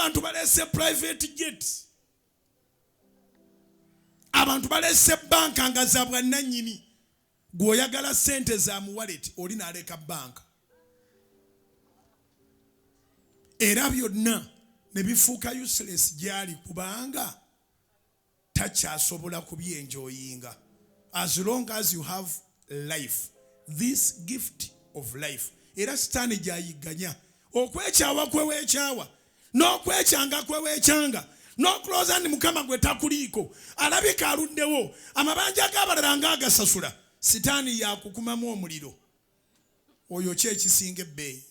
abantu balese private jet. Abantu balese banka nga za bwannannyini. Gwoyagala sente za mu wallet oli n'aleka banka. Era byonna ne bifuuka useless gyali kubanga takyasobola kubyenjoyinga. As long as you have life, this gift of life. Era sitaani gyayiganya okwekyawa kweweekyawa n'okwekyanga kweweekyanga n'okulooza ndi Mukama gwe takuliiko alabika aluddewo amabanja g'abalala ng'agasasula sitaani yakukumamu omuliro. Oyo ki ekisinga ebbeeyi?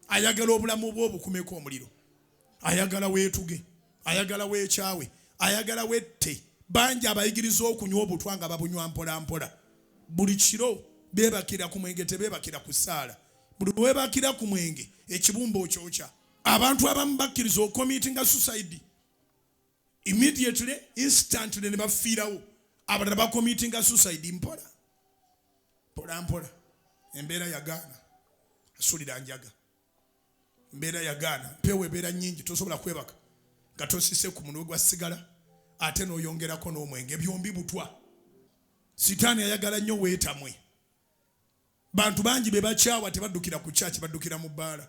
Ayagala obulamu bwo obukumeko omuliro, ayagala weetuge, ayagala weekyawe, ayagala wette. Bangi abayigiriza okunywa obutwa nga babunywa mpola mpola. Buli kiro beebakira ku mwenge tebeebakira ku ssaala. Buli weebakira ku mwenge ekibumba okyokya. Abantu abamu bakkiriza okomitinga suicide. Immediately, instantly ne bafiirawo. Abalala bakomitinga suicide mpola. Mpola mpola. Embeera yagaana. Asulira njaga. Mbeera yagaana. Mpewo ebeera nnyingi tosobola kwebaka. Nga tosise ku munwe gwa sigala. Ate n'oyongerako n'omwenge. Byombi butwa. Sitaani ayagala nnyo weetamwe. Bantu bangi be bakyawa tebaddukira ku kyaki baddukira mu bbaala.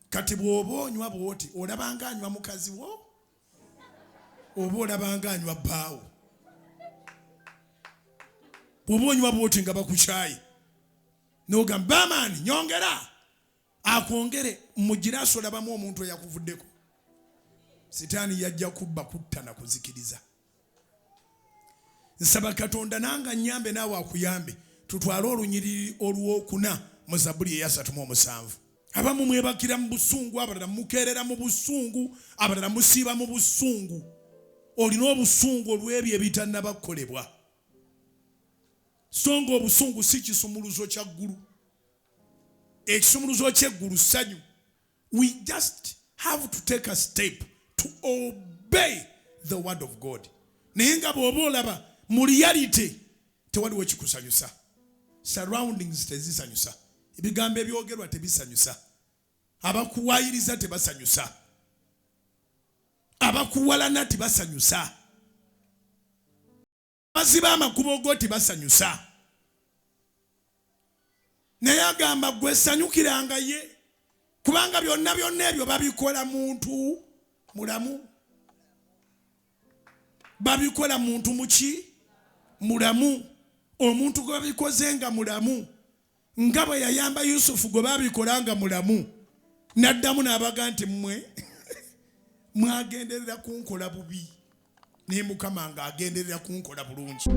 Kati bw'oba onywa bw'oti olabanga anywa mukazi wo oba olabanga anywa bbaawo. Bw'oba onywa bw'oti nga bakukyaye n'ogamba amaani nyongera akwongere mugiraasi olabamu omuntu eyakuvuddeko. Sitaani yajja kubba kutta na kuzikiriza. Nsaba Katonda nanga nnyambe naawe akuyambe tutwale olunyiriri olwokuna mu Zabbuli eya 37. Abamu mwebakira mu busungu, abalala mukeerera mu busungu, abalala musiiba mu busungu. Olina obusungu olw'ebyo ebitannabakolebwa. So nga obusungu si kisumuluzo kya ggulu. Ekisumuluzo ky'eggulu ssanyu. We just have to take a step to obey the word of God. Naye nga bw'oba olaba mu reality tewaliwo kikusanyusa. Surroundings tezisanyusa. Ebigambo ebyogerwa tebisanyusa. Abakuwayiriza tebasanyusa. Abakuwalana tebasanyusa. Abaziba amakubo go tebasanyusa. Naye agamba gwe sanyukiranga ye kubanga byonna ebyo babikola muntu mulamu. Babikola muntu muki? Mulamu. Omuntu gwe babikoze nga mulamu. Nga bwe yayamba Yusufu gwe babikolanga mulamu. N'addamu n'abaga nti mmwe mwagenderera kunkola bubi. Naye Mukama nga agenderera kunkola bulungi.